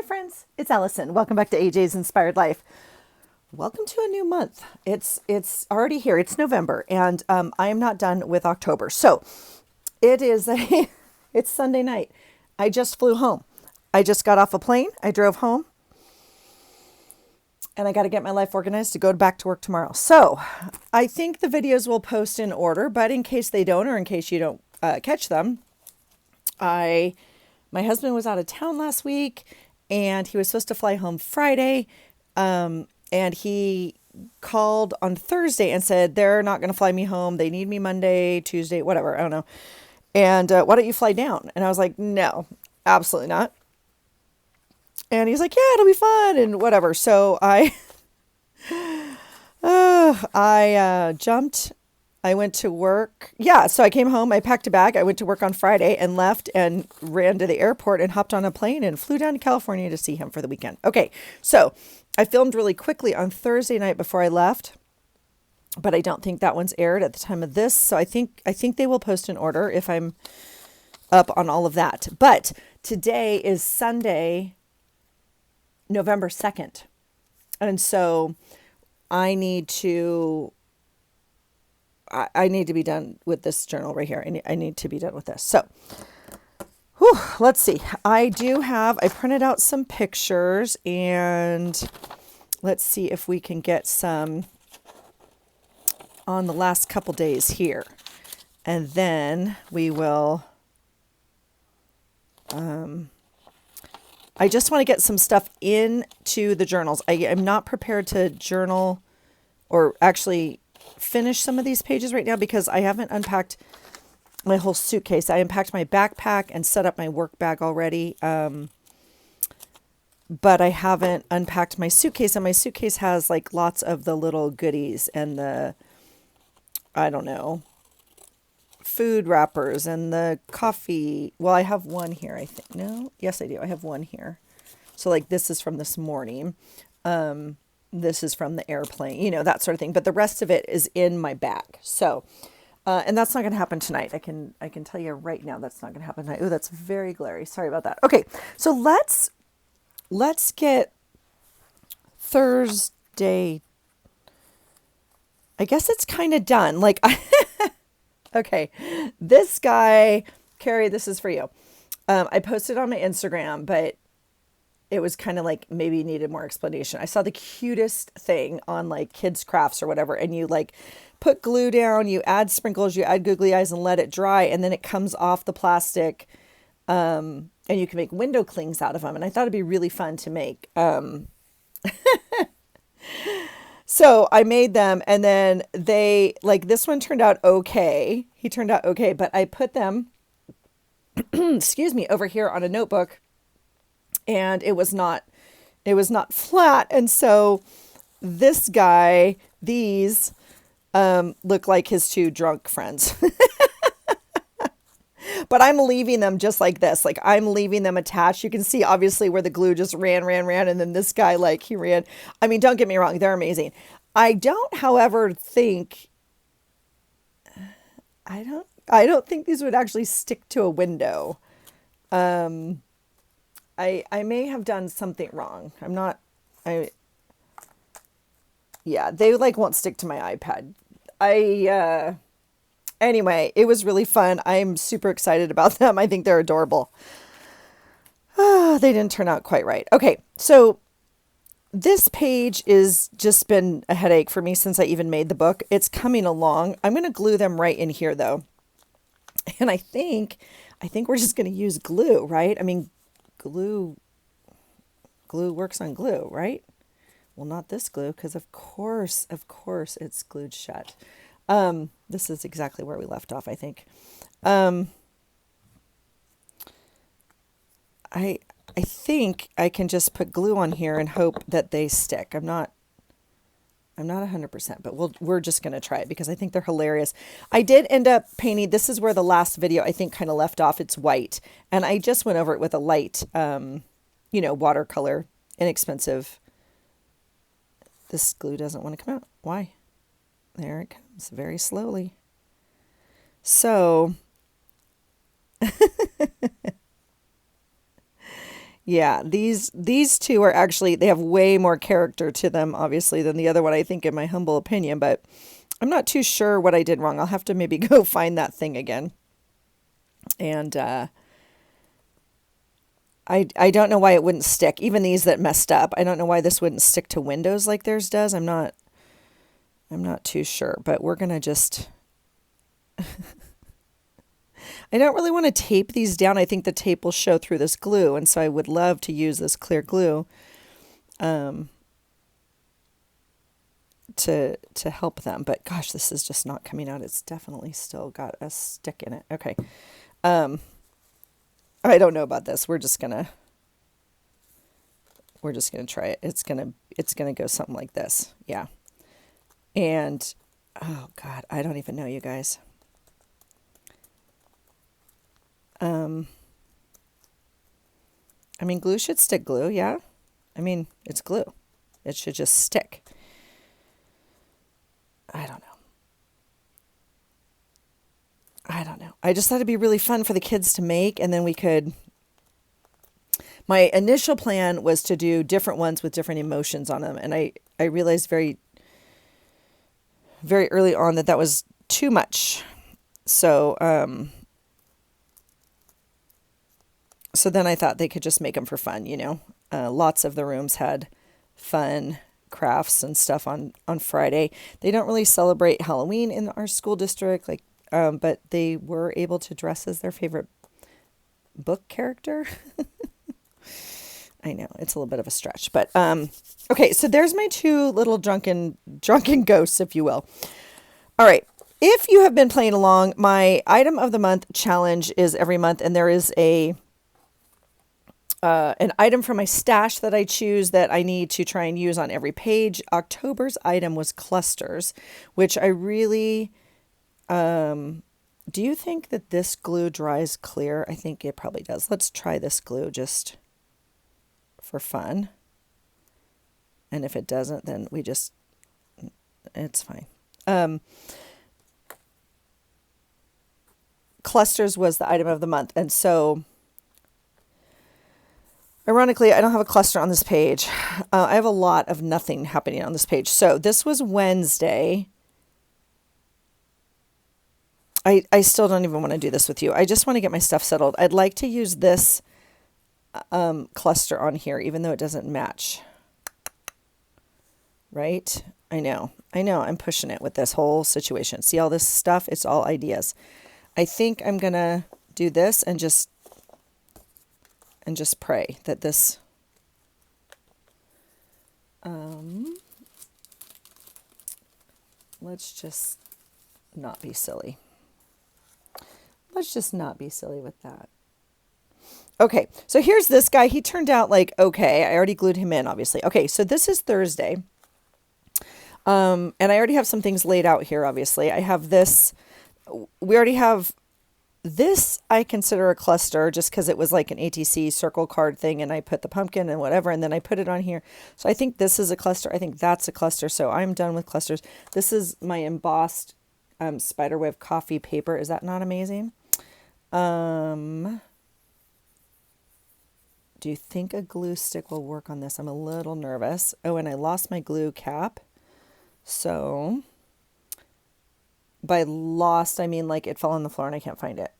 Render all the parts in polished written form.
friends, it's Allison. Welcome back to AJ's Inspired Life. Welcome to a new month. It's already here. It's November, and I am not done with October. So it is it's Sunday night. I just flew home. I just got off a plane. I drove home, and I got to get my life organized to go back to work tomorrow. So I think the videos will post in order, but in case they don't, or in case you don't catch them, my husband was out of town last week, and he was supposed to fly home Friday. And he called on Thursday and said, they're not going to fly me home. They need me Monday, Tuesday, whatever. I don't know. And why don't you fly down? And I was like, no, absolutely not. And he's like, yeah, it'll be fun and whatever. So I jumped. I went to work. Yeah, so I came home. I packed a bag. I went to work on Friday and left and ran to the airport and hopped on a plane and flew down to California to see him for the weekend. Okay, so I filmed really quickly on Thursday night before I left, but I don't think that one's aired at the time of this. So I think they will post in order if I'm up on all of that. But today is Sunday, November 2nd. And so I need to be done with this journal right here. I need to be done with this. So, let's see. I printed out some pictures, and let's see if we can get some on the last couple days here. And then we will, I just want to get some stuff into the journals. I am not prepared to journal or actually finish some of these pages right now because I haven't unpacked my whole suitcase. I unpacked my backpack and set up my work bag already. But I haven't unpacked my suitcase, and my suitcase has like lots of the little goodies and the, I don't know, food wrappers and the coffee. Well, I have one here, I think. No? Yes, I do. I have one here. So like this is from this morning. This is from the airplane, that sort of thing. But the rest of it is in my bag. So, and that's not going to happen tonight. I can tell you right now that's not going to happen tonight. Oh, that's very glary. Sorry about that. Okay, so let's get Thursday. I guess it's kind of done. Like, okay, this guy, Carrie, this is for you. I posted on my Instagram, but it was kind of like maybe needed more explanation. I saw the cutest thing on like kids crafts or whatever. And you like put glue down, you add sprinkles, you add googly eyes and let it dry. And then it comes off the plastic. And you can make window clings out of them. And I thought it'd be really fun to make. So I made them, and then this one turned out okay. He turned out okay, but I put them, excuse me, over here on a notebook. And it was not flat. And so this guy, these look like his two drunk friends. But I'm leaving them just like this. Like I'm leaving them attached. You can see obviously where the glue just ran. And then this guy, like he ran. I mean, don't get me wrong. They're amazing. I don't, however, think, I don't think these would actually stick to a window. I may have done something wrong. Yeah, they like won't stick to my iPad. Anyway, it was really fun. I'm super excited about them. I think they're adorable. They didn't turn out quite right. Okay, so this page is just been a headache for me since I even made the book. It's coming along. I'm going to glue them right in here though. And I think we're just going to use glue, right? I mean, glue works on glue, right? Well, not this glue, because of course it's glued shut. This is exactly where we left off, I think. I think I can just put glue on here and hope that they stick. I'm not 100%, but we're just going to try it because I think they're hilarious. I did end up painting. This is where the last video I think kind of left off. It's white, and I just went over it with a light, watercolor, inexpensive. This glue doesn't want to come out. Why? There it comes very slowly. So Yeah, these two are actually they have way more character to them, obviously, than the other one, I think, in my humble opinion, but I'm not too sure what I did wrong. I'll have to maybe go find that thing again. And I don't know why it wouldn't stick. Even these that messed up, I don't know why this wouldn't stick to windows like theirs does. I'm not too sure, but we're gonna just I don't really want to tape these down. I think the tape will show through this glue, and so I would love to use this clear glue um, to help them. But gosh, this is just not coming out. It's definitely still got a stick in it. Okay. Um, I don't know about this. We're just gonna try it. It's gonna go something like this. Yeah. And oh God, I don't even know, you guys. Um, I mean, glue should stick glue, yeah. I mean, it's glue. It should just stick. I don't know. I don't know. I just thought it'd be really fun for the kids to make, and then we could. My initial plan was to do different ones with different emotions on them, and I realized very very early on that that was too much. So so then I thought they could just make them for fun, you know. Lots of the rooms had fun crafts and stuff on Friday. They don't really celebrate Halloween in our school district, like, but they were able to dress as their favorite book character. I know it's a little bit of a stretch, but okay. So there's my two little drunken ghosts, if you will. All right. If you have been playing along, my item of the month challenge is every month, and there is an item from my stash that I choose that I need to try and use on every page. October's item was clusters, which I really. Do you think that this glue dries clear? I think it probably does. Let's try this glue just for fun. And if it doesn't, then it's fine. Clusters was the item of the month. And so, ironically, I don't have a cluster on this page. I have a lot of nothing happening on this page. So this was Wednesday. I still don't even want to do this with you. I just want to get my stuff settled. I'd like to use this cluster on here, even though it doesn't match. Right? I know. I'm pushing it with this whole situation. See all this stuff? It's all ideas. I think I'm going to do this and just pray that this let's just not be silly. Let's just not be silly with that. Okay, so here's this guy. He turned out like okay. I already glued him in, obviously. Okay, so this is Thursday. And I already have some things laid out here, obviously. I have this. We already have this, I consider a cluster just because it was like an ATC circle card thing, and I put the pumpkin and whatever, and then I put it on here. So I think this is a cluster. I think that's a cluster. So I'm done with clusters. This is my embossed spiderweb coffee paper. Is that not amazing? Do you think a glue stick will work on this? I'm a little nervous. Oh, and I lost my glue cap. So by lost, I mean like it fell on the floor and I can't find it.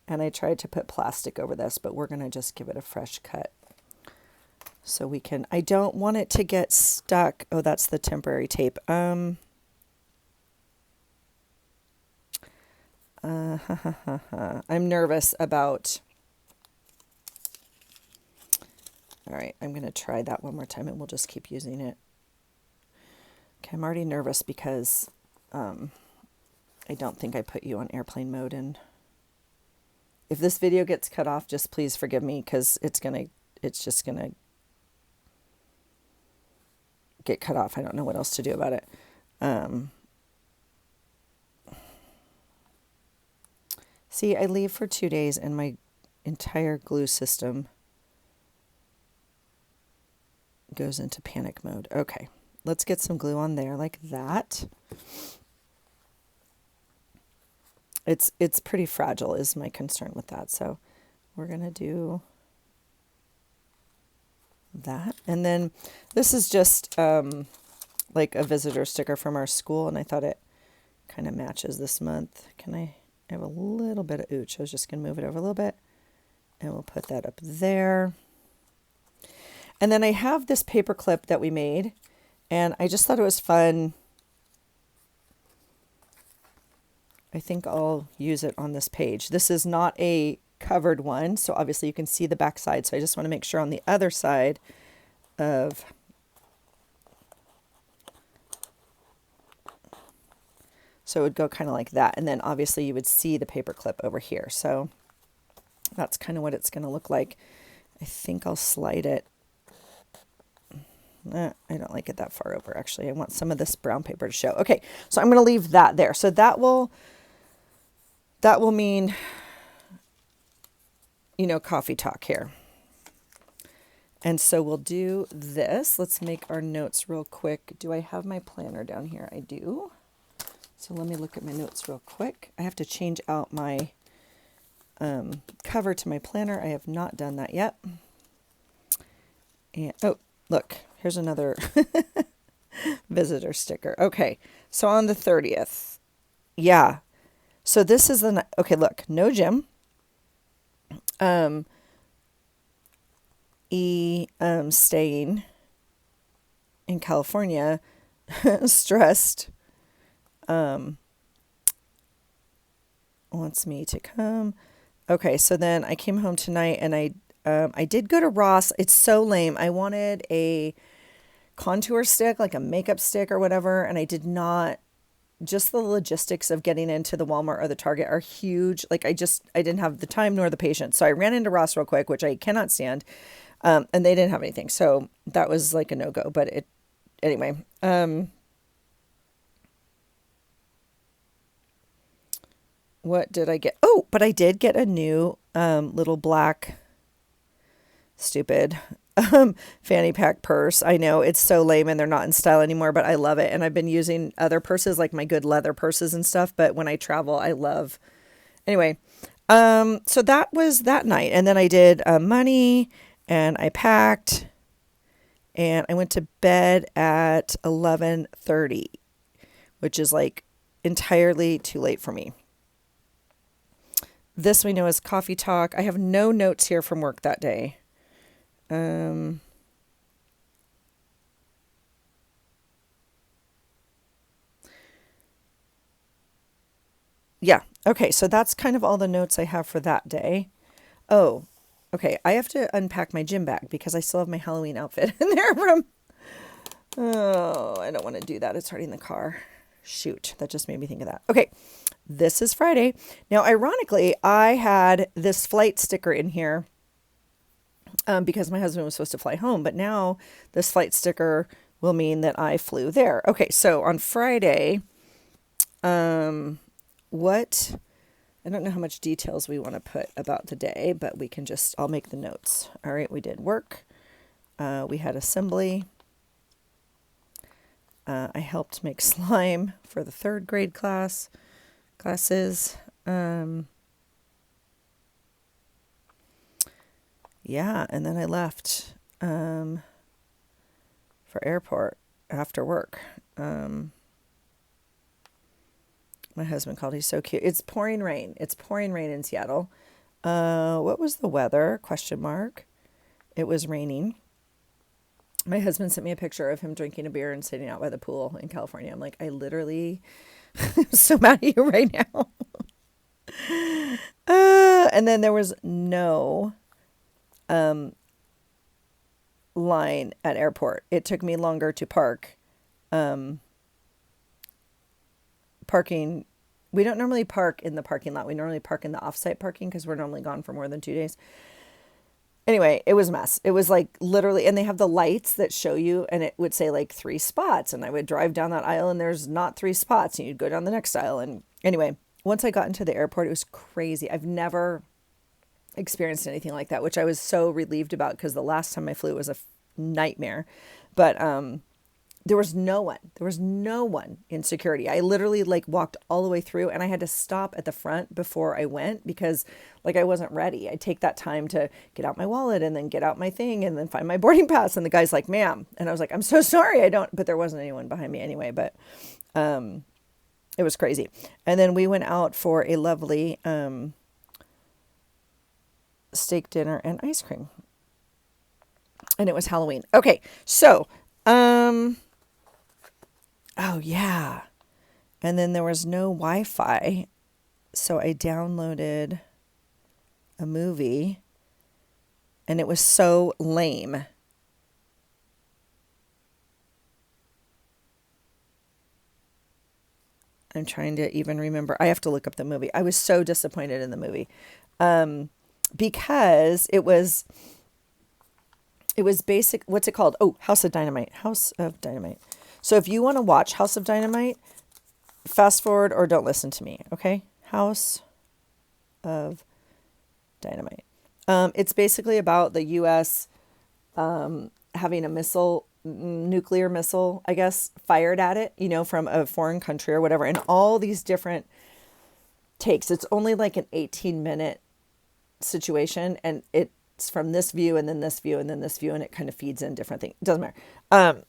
And I tried to put plastic over this, but we're going to just give it a fresh cut. So we can, I don't want it to get stuck. Oh, that's the temporary tape. I'm nervous about, all right, I'm going to try that one more time and we'll just keep using it. Okay, I'm already nervous because I don't think I put you on airplane mode. And if this video gets cut off, just please forgive me because it's just going to get cut off. I don't know what else to do about it. See, I leave for 2 days and my entire glue system goes into panic mode. Okay, let's get some glue on there like that. It's pretty fragile is my concern with that. So we're going to do that. And then this is just like a visitor sticker from our school, and I thought it kind of matches this month. I have a little bit of ooch. I was just going to move it over a little bit, and we'll put that up there. And then I have this paper clip that we made, and I just thought it was fun. I think I'll use it on this page. This is not a covered one, so obviously you can see the back side. So I just want to make sure on the other side of so it would go kind of like that, and then obviously you would see the paper clip over here. So that's kind of what it's going to look like. I think I'll slide it. I don't like it that far over, actually. I want some of this brown paper to show. Okay, so I'm going to leave that there. So that will mean, you know, coffee talk here. And so we'll do this. Let's make our notes real quick. Do I have my planner down here? I do. So let me look at my notes real quick. I have to change out my cover to my planner. I have not done that yet. And oh, look, here's another visitor sticker. Okay, so on the 30th, yeah. So this is the, okay, look, no gym. Staying in California, stressed, wants me to come. Okay, so then I came home tonight, and I did go to Ross. It's so lame. I wanted a contour stick, like a makeup stick or whatever, and I did not. Just the logistics of getting into the Walmart or the Target are huge. Like I didn't have the time nor the patience. So I ran into Ross real quick, which I cannot stand. And they didn't have anything. So that was like a no-go, but anyway. What did I get? Oh, but I did get a new, little black, stupid, fanny pack purse. I know it's so lame and they're not in style anymore, but I love it. And I've been using other purses, like my good leather purses and stuff. But when I travel, I love, anyway. So that was that night. And then I did money, and I packed, and I went to bed at 11:30, which is like entirely too late for me. This we know is coffee talk. I have no notes here from work that day. Yeah. Okay. So that's kind of all the notes I have for that day. Oh, okay. I have to unpack my gym bag because I still have my Halloween outfit in there from, oh, I don't want to do that. It's already in the car. Shoot. That just made me think of that. Okay. This is Friday. Now, ironically, I had this flight sticker in here because my husband was supposed to fly home, but now this flight sticker will mean that I flew there. Okay, so on Friday, what, I don't know how much details we want to put about the day, but we can just, I'll make the notes. All right, we did work. We had assembly. I helped make slime for the 3rd grade classes. Yeah, and then I left for airport after work. My husband called. He's so cute. It's pouring rain. It's pouring rain in Seattle. What was the weather? Question mark. It was raining. My husband sent me a picture of him drinking a beer and sitting out by the pool in California. I'm like, I literally am so mad at you right now. And then there was no line at airport. It took me longer to park. Parking. We don't normally park in the parking lot. We normally park in the offsite parking because we're normally gone for more than 2 days. Anyway, it was a mess. It was like literally, and they have the lights that show you, and it would say like 3 spots. And I would drive down that aisle and there's not 3 spots. And you'd go down the next aisle. And anyway, once I got into the airport, it was crazy. I've never experienced anything like that, which I was so relieved about because the last time I flew was a nightmare. But There was no one. There was no one in security. I literally like walked all the way through and I had to stop at the front before I went because like I wasn't ready. I'd take that time to get out my wallet and then get out my thing and then find my boarding pass. And the guy's like, ma'am. And I was like, I'm so sorry. I don't, but there wasn't anyone behind me anyway, but it was crazy. And then we went out for a lovely steak dinner and ice cream. And it was Halloween. Okay. So, oh, yeah. And then there was no Wi-Fi. So I downloaded a movie. And it was so lame. I'm trying to even remember. I have to look up the movie. I was so disappointed in the movie. Because it was basic. What's it called? Oh, House of Dynamite. House of Dynamite. So if you want to watch House of Dynamite, fast forward or don't listen to me, okay? House of Dynamite. It's basically about the U.S. Having a nuclear missile, I guess, fired at it, from a foreign country or whatever, and all these different takes. It's only like an 18-minute situation, and it's from this view and then this view and then this view, and it kind of feeds in different things. It doesn't matter.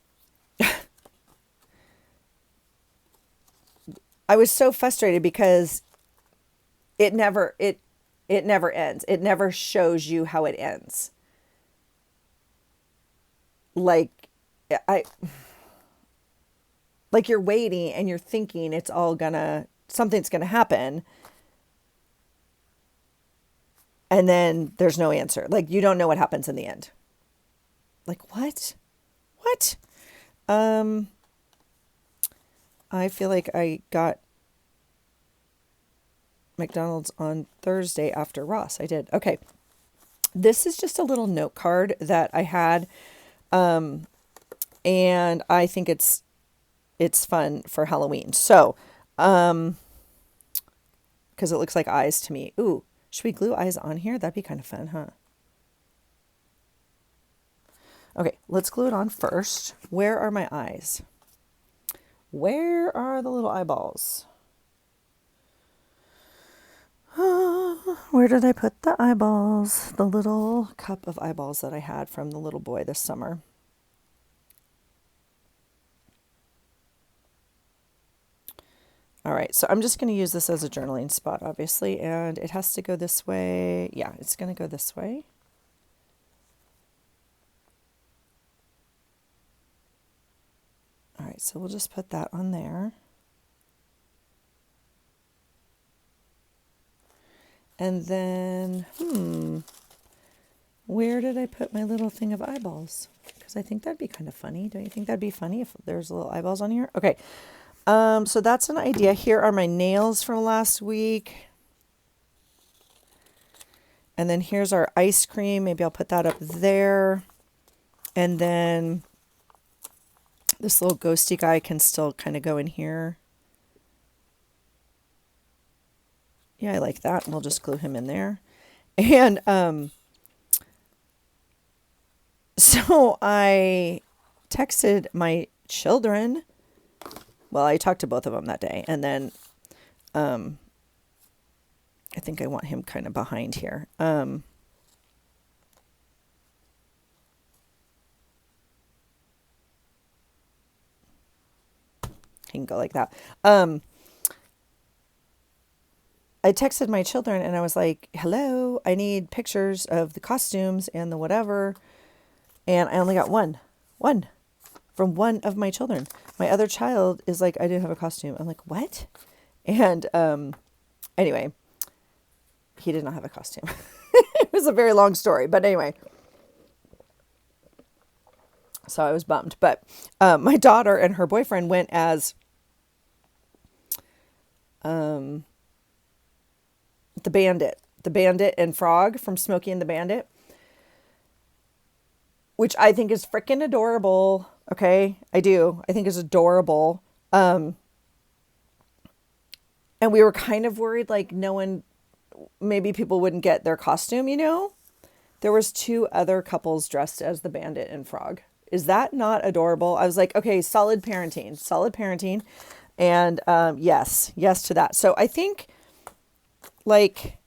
I was so frustrated because it never ends. It never shows you how it ends. Like you're waiting and you're thinking something's gonna happen. And then there's no answer. Like you don't know what happens in the end. Like what? What? I feel like I got McDonald's on Thursday after Ross. I did. Okay. This is just a little note card that I had. And I think it's fun for Halloween. So, because it looks like eyes to me. Ooh, should we glue eyes on here? That'd be kind of fun, huh? Okay, let's glue it on first. Where are my eyes? Where are the little eyeballs? Where did I put the eyeballs? The little cup of eyeballs that I had from the little boy this summer. All right, so I'm just going to use this as a journaling spot, obviously, and it has to go this way. Yeah, it's going to go this way. All right, so we'll just put that on there. And then, where did I put my little thing of eyeballs? Because I think that'd be kind of funny. Don't you think that'd be funny if there's little eyeballs on here? Okay. So that's an idea. Here are my nails from last week. And then here's our ice cream. Maybe I'll put that up there. And then this little ghosty guy can still kind of go in here. Yeah, I like that. We'll just glue him in there. And so I texted my children. Well, I talked to both of them that day. And then I think I want him kind of behind here. He can go like that. I texted my children and I was like, hello, I need pictures of the costumes and the whatever. And I only got one from one of my children. My other child is like, I didn't have a costume. I'm like, what? And anyway, he did not have a costume. It was a very long story, but anyway. So I was bummed. But my daughter and her boyfriend went as the bandit and Frog from Smokey and the Bandit, which I think is freaking adorable. Okay. I do. I think is adorable. And we were kind of worried, like maybe people wouldn't get their costume, There was two other couples dressed as the Bandit and Frog. Is that not adorable? I was like, okay, solid parenting, solid parenting. And yes, yes to that. So I think like,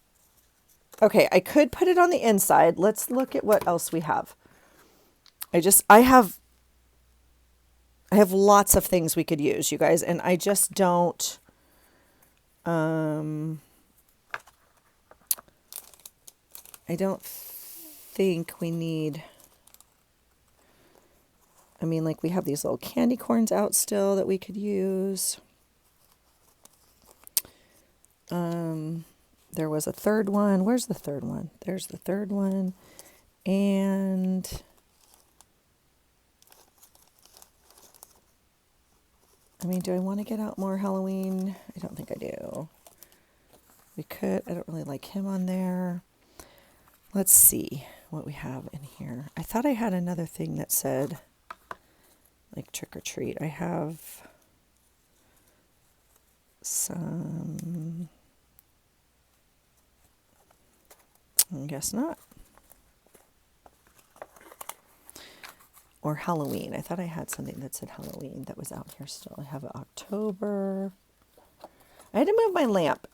okay, I could put it on the inside. Let's look at what else we have. I have lots of things we could use, you guys, and I just don't, I don't think we need, I mean, like we have these little candy corns out still that we could use. There was a third one. Where's the third one? There's the third one. And I mean, do I want to get out more Halloween? I don't think I do. We could. I don't really like him on there. Let's see what we have in here. I thought I had another thing that said like trick or treat. I have some, I guess not. Or Halloween. I thought I had something that said Halloween that was out here still. I have October. I had to move my lamp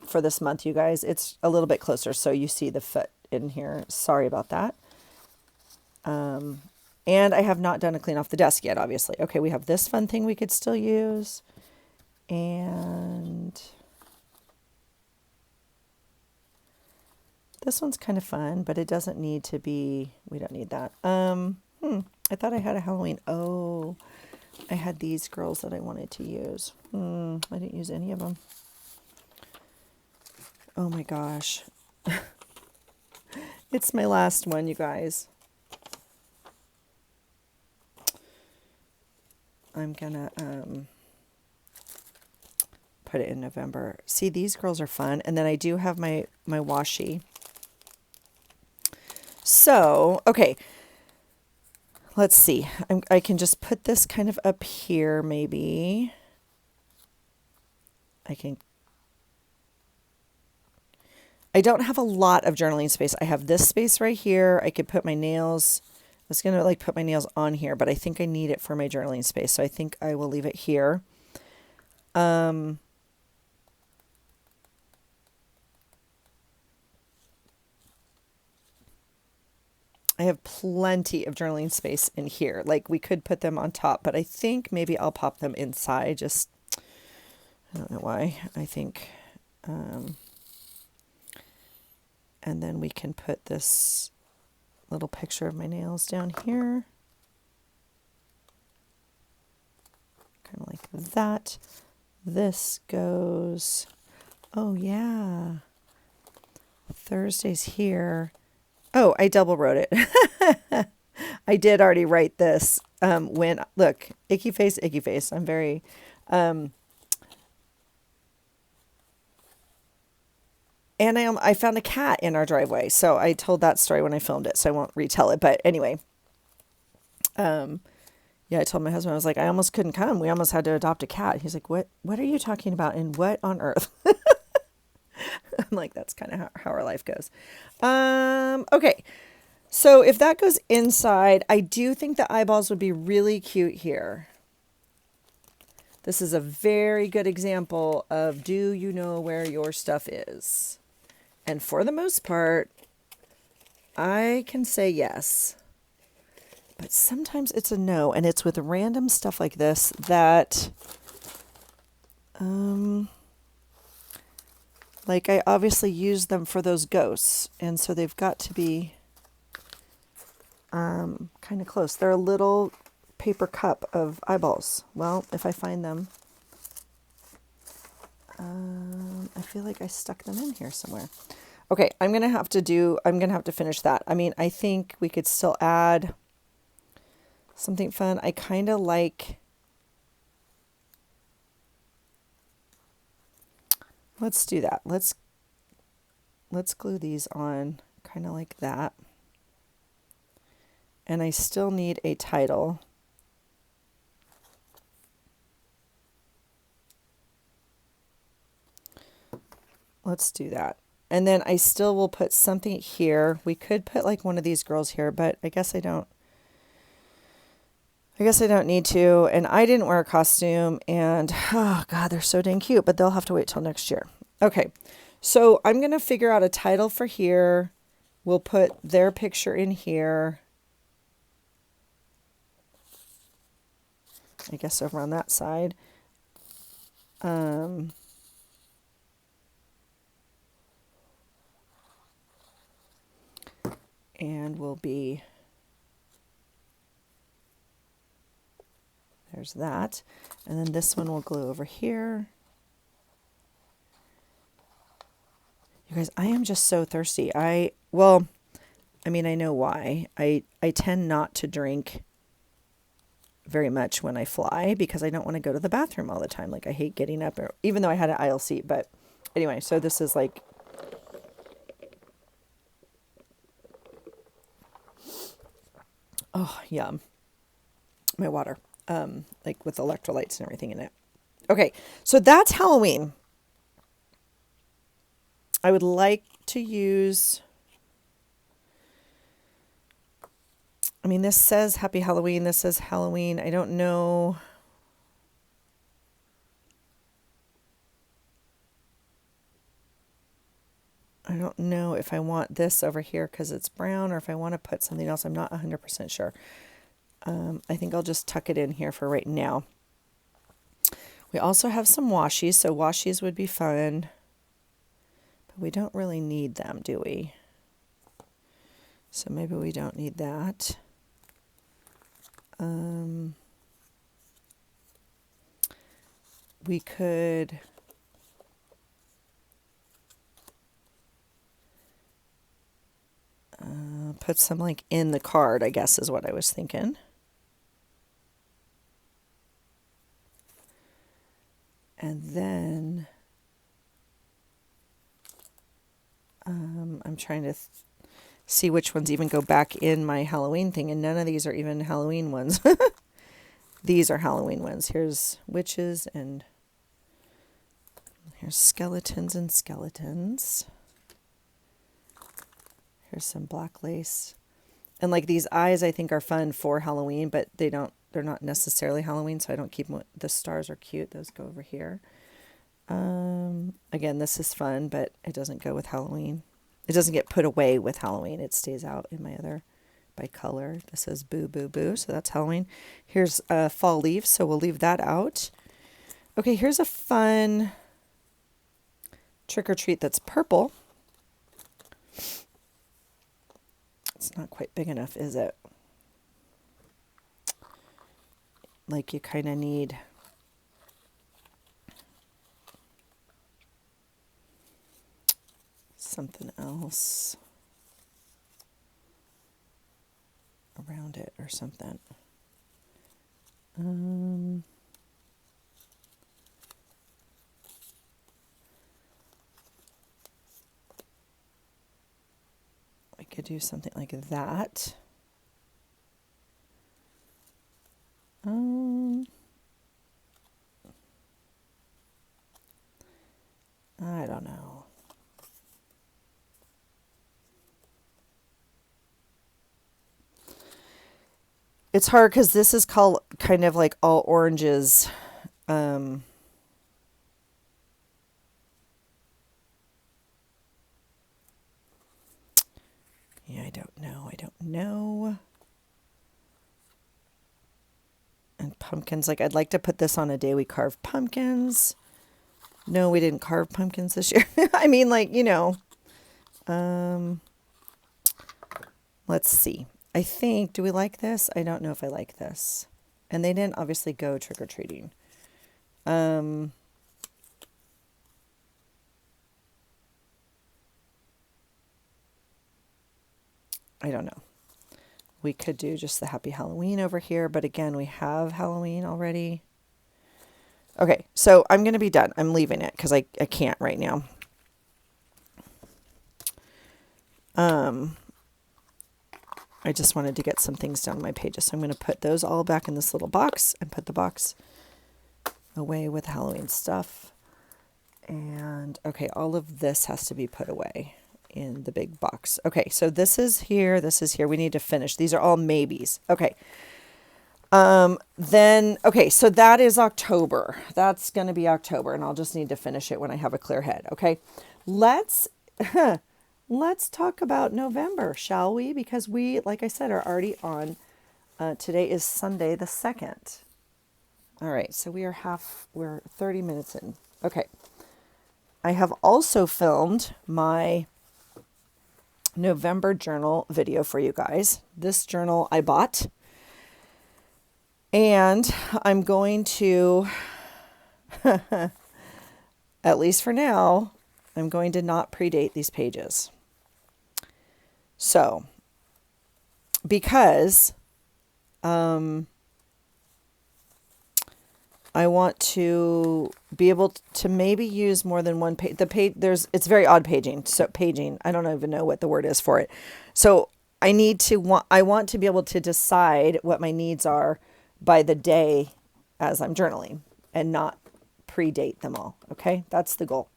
for this month, you guys. It's a little bit closer, so you see the foot in here. Sorry about that. And I have not done a clean off the desk yet, obviously. Okay, we have this fun thing we could still use. And this one's kind of fun, but it doesn't need to be, we don't need that. I thought I had a Halloween. Oh, I had these girls that I wanted to use. I didn't use any of them. Oh my gosh. It's my last one, you guys. I'm gonna put it in November. See, these girls are fun. And then I do have my washi. So, okay. Let's see. I can just put this kind of up here, maybe. I don't have a lot of journaling space. I have this space right here. I could put my nails. I was going to like put my nails on here, but I think I need it for my journaling space. So I think I will leave it here. I have plenty of journaling space in here. Like we could put them on top, but I think maybe I'll pop them inside. Just, I don't know why. I think, and then we can put this little picture of my nails down here. Kind of like that. This goes, oh yeah. Thursday's here. Oh, I double wrote it. I did already write this. Look, icky face, icky face. I'm very, and I found a cat in our driveway. So I told that story when I filmed it, so I won't retell it. But anyway, yeah, I told my husband, I was like, I almost couldn't come. We almost had to adopt a cat. He's like, what are you talking about? And what on earth? I'm like, that's kind of how our life goes. Okay. So if that goes inside, I do think the eyeballs would be really cute here. This is a very good example of, do you know where your stuff is? And for the most part, I can say yes. But sometimes it's a no, and it's with random stuff like this that, like I obviously use them for those ghosts, and so they've got to be kind of close. They're a little paper cup of eyeballs. Well, if I find them, I feel like I stuck them in here somewhere. Okay, I'm gonna have to finish that. I mean, I think we could still add something fun. I kind of like, let's do that. Let's glue these on kind of like that. And I still need a title. Let's do that. And then I still will put something here. We could put like one of these girls here, but I guess I don't. I guess I don't need to. And I didn't wear a costume. And oh God, they're so dang cute. But they'll have to wait till next year. Okay. So I'm going to figure out a title for here. We'll put their picture in here. I guess over on that side. And we'll be, there's that. And then this one will glue over here. You guys, I am just so thirsty. Well, I mean, I know why. I tend not to drink very much when I fly because I don't want to go to the bathroom all the time. Like I hate getting up, even though I had an aisle seat. But anyway, so this is like, oh, yum. My water, like with electrolytes and everything in it. Okay, so that's Halloween. I would like to use, I mean, this says Happy Halloween. This says Halloween. I don't know. I don't know if I want this over here because it's brown or if I want to put something else. I'm not 100% sure. I think I'll just tuck it in here for right now. We also have some washies, so washies would be fun. But we don't really need them, do we? So maybe we don't need that. We could put some like in the card, I guess is what I was thinking. And then I'm trying to see which ones even go back in my Halloween thing, and none of these are even Halloween ones. These are Halloween ones. Here's witches and here's skeletons and skeletons. Here's some black lace. And like these eyes I think are fun for Halloween, but they're not necessarily Halloween, so I don't keep them. The stars are cute. Those go over here. Again, this is fun, but it doesn't go with Halloween. It doesn't get put away with Halloween. It stays out in my other by color. This says boo, boo, boo. So that's Halloween. Here's fall leaves. So we'll leave that out. Okay, here's a fun trick or treat that's purple. It's not quite big enough, is it? Like you kind of need something else around it or something. I could do something like that. I don't know. It's hard because this is called kind of like all oranges. Yeah, I don't know. And pumpkins, like I'd like to put this on a day we carve pumpkins. No, we didn't carve pumpkins this year. I mean, like, you know, let's see. I think, do we like this? I don't know if I like this. And they didn't obviously go trick-or-treating. I don't know. We could do just the Happy Halloween over here, but again, we have Halloween already. Okay, so I'm going to be done. I'm leaving it because I can't right now. I just wanted to get some things down on my pages. So I'm going to put those all back in this little box and put the box away with Halloween stuff. And okay, all of this has to be put away in the big box. Okay, so this is here. We need to finish. These are all maybes. Okay. Then, okay, so that is October. That's going to be October, and I'll just need to finish it when I have a clear head. Okay, let's let's talk about November, shall we? Because we, like I said, are already on. Today is Sunday the 2nd. All right, so we're 30 minutes in. Okay, I have also filmed my November journal video for you guys. This journal I bought. And I'm going to, at least for now, I'm going to not predate these pages. So, because I want to be able to maybe use more than one page. It's very odd paging. So paging, I don't even know what the word is for it. So I want to be able to decide what my needs are by the day as I'm journaling and not predate them all. Okay, that's the goal.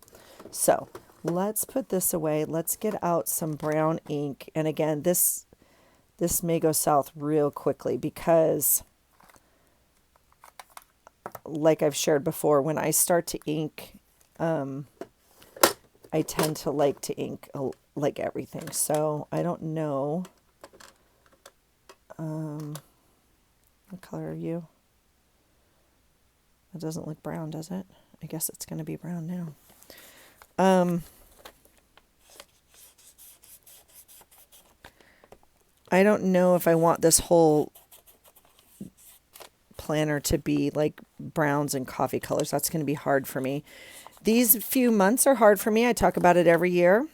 So let's put this away. Let's get out some brown ink. And again, this may go south real quickly because, like I've shared before, when I start to ink, I tend to like to ink like everything. So I don't know. What color are you? It doesn't look brown, does it? I guess it's going to be brown now. I don't know if I want this whole planner to be like browns and coffee colors. That's going to be hard for me. These few months are hard for me. I talk about it every year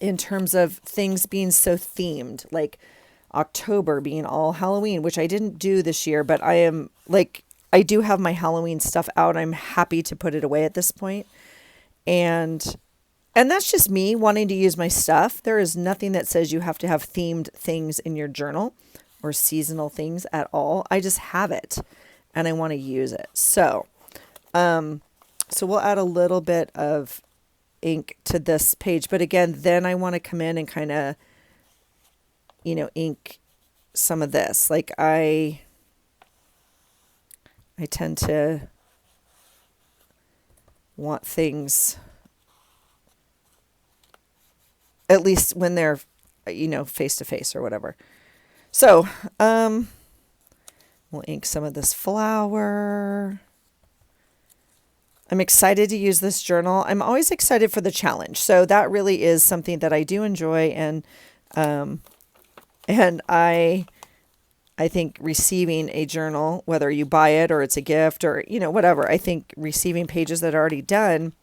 in terms of things being so themed, like October being all Halloween, which I didn't do this year, but I do have my Halloween stuff out. I'm happy to put it away at this point. And that's just me wanting to use my stuff. There is nothing that says you have to have themed things in your journal or seasonal things at all. I just have it and I want to use it. So we'll add a little bit of ink to this page, but again, then I want to come in and kind of, ink some of this. Like I tend to want things, at least when they're, face to face or whatever. So, we'll ink some of this flower. I'm excited to use this journal. I'm always excited for the challenge. So that really is something that I do enjoy. And I think receiving a journal, whether you buy it or it's a gift or, whatever, I think receiving pages that are already done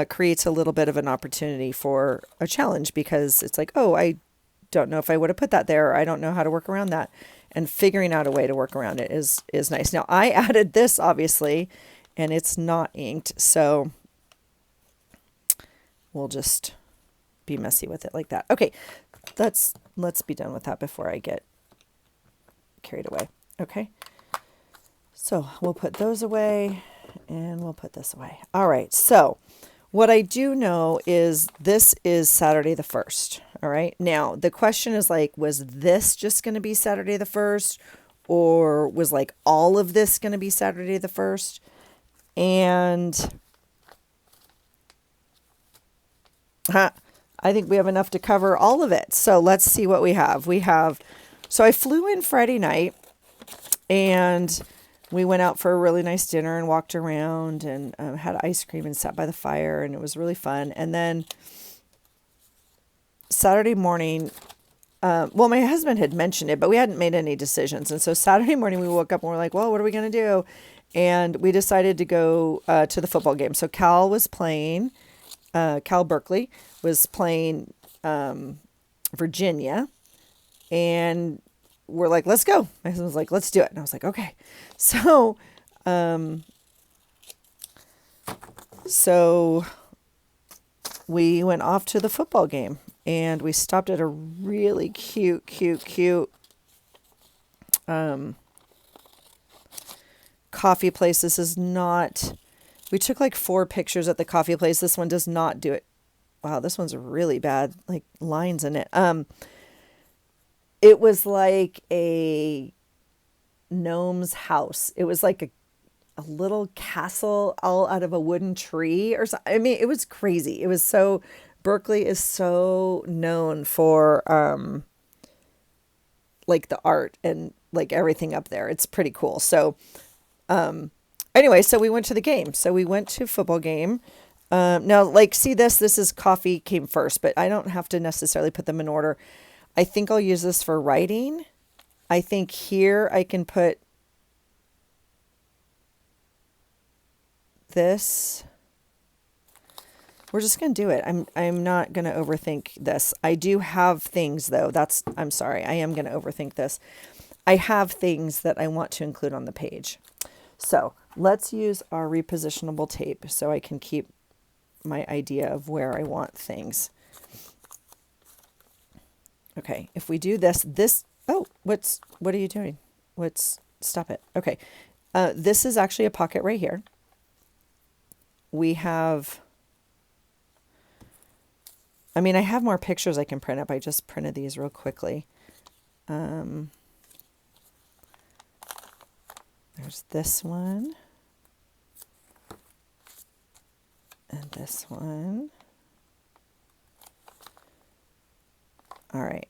creates a little bit of an opportunity for a challenge, because it's like, oh, I don't know if I would have put that there, or I don't know how to work around that. And figuring out a way to work around it is nice. Now, I added this, obviously, and it's not inked, so we'll just be messy with it like that. Okay, let's be done with that before I get carried away. Okay, so we'll put those away, and we'll put this away. All right, so what I do know is this is Saturday the 1st. All right. Now, the question is like, was this just going to be Saturday the 1st, or was like all of this going to be Saturday the 1st? And I think we have enough to cover all of it. So let's see what we have. So I flew in Friday night, and we went out for a really nice dinner and walked around and had ice cream and sat by the fire, and it was really fun. And then Saturday morning, my husband had mentioned it, but we hadn't made any decisions. And so Saturday morning we woke up and we're like, well, what are we going to do? And we decided to go to the football game. So Cal Berkeley was playing Virginia, and we're like, let's go. My husband was like, let's do it. And I was like, okay. So we went off to the football game, and we stopped at a really cute coffee place. This is not, we took like 4 pictures at the coffee place. This one does not do it. Wow, this one's really bad, like lines in it. It was like a gnome's house. It was like a little castle all out of a wooden tree or something. I mean, it was crazy. It was so, Berkeley is so known for like the art and like everything up there. It's pretty cool. So anyway, so we went to the game. So we went to football game. Now, like, see this is coffee came first, but I don't have to necessarily put them in order. I think I'll use this for writing. I think here I can put this. We're just going to do it. I'm not going to overthink this. I do have things though. I'm sorry. I am going to overthink this. I have things that I want to include on the page. So let's use our repositionable tape so I can keep my idea of where I want things. Okay. If we do oh, what are you doing? Stop it. Okay. This is actually a pocket right here. We have, I mean, I have more pictures I can print up. I just printed these real quickly. There's this one. And this one. All right.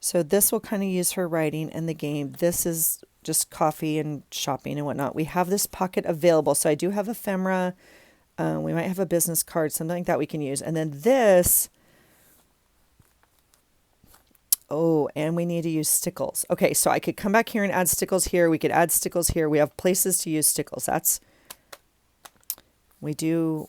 So this will kind of use for writing and the game. This is just coffee and shopping and whatnot. We have this pocket available. So I do have ephemera. We might have a business card, something like that we can use. And then this, oh, and we need to use stickles. Okay, so I could come back here and add stickles here. We could add stickles here. We have places to use stickles. We do.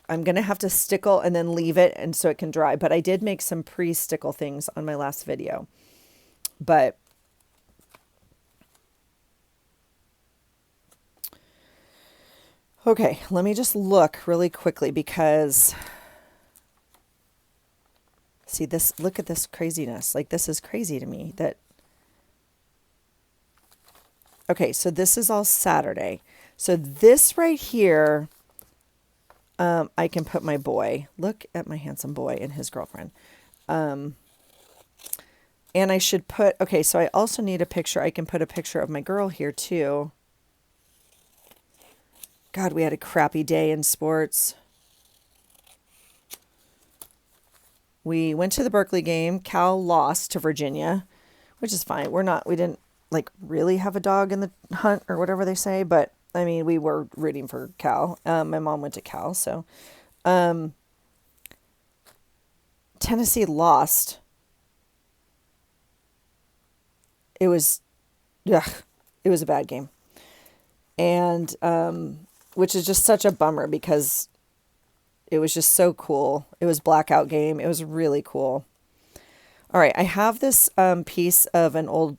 I'm going to have to stickle and then leave it and so it can dry. But I did make some pre-stickle things on my last video. But okay, let me just look really quickly because see this, look at this craziness. Like this is crazy to me that, okay, so this is all Saturday. So this right here, I can put my boy. Look at my handsome boy and his girlfriend. And I should put, okay, so I also need a picture. I can put a picture of my girl here too. God, we had a crappy day in sports. We went to the Berkeley game. Cal lost to Virginia, which is fine. We didn't like really have a dog in the hunt or whatever they say, but I mean, we were rooting for Cal. My mom went to Cal, so Tennessee lost. It was a bad game, and which is just such a bummer because it was just so cool. It was blackout game. It was really cool. All right, I have this piece of an old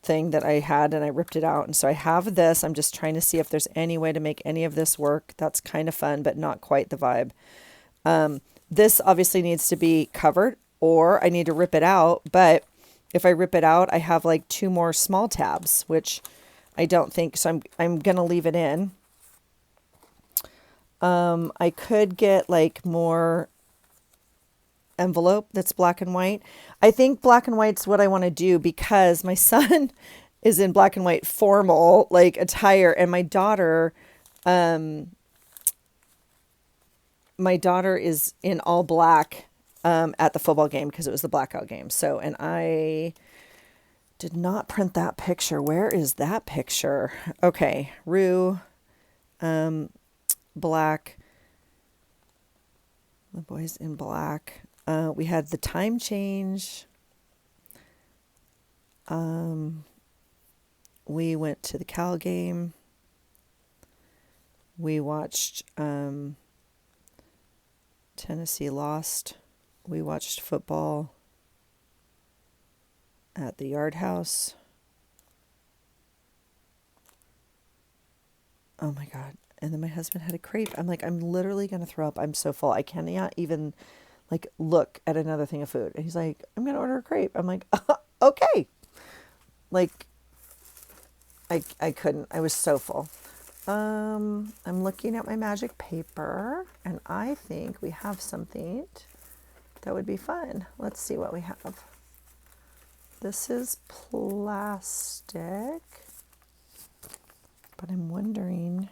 thing that I had and I ripped it out. And so I have this. I'm just trying to see if there's any way to make any of this work. That's kind of fun, but not quite the vibe. This obviously needs to be covered or I need to rip it out. But if I rip it out, I have like 2 more small tabs, which I don't think, so I'm going to leave it in. I could get like more envelope that's black and white. I think black and white's what I want to do because my son is in black and white formal like attire and my daughter is in all black at the football game because it was the blackout game. So, and I did not print that picture. Where is that picture? Okay, Rue, black. The boys in black. We had the time change. We went to the Cal game. We watched Tennessee lost. We watched football at the Yard House. Oh my God. And then my husband had a crepe. I'm like, I'm literally going to throw up. I'm so full. I cannot even like look at another thing of food. And he's like, I'm going to order a crepe. I'm like, okay. Like I couldn't, I was so full. I'm looking at my magic paper and I think we have something that would be fun. Let's see what we have. This is plastic, but I'm wondering.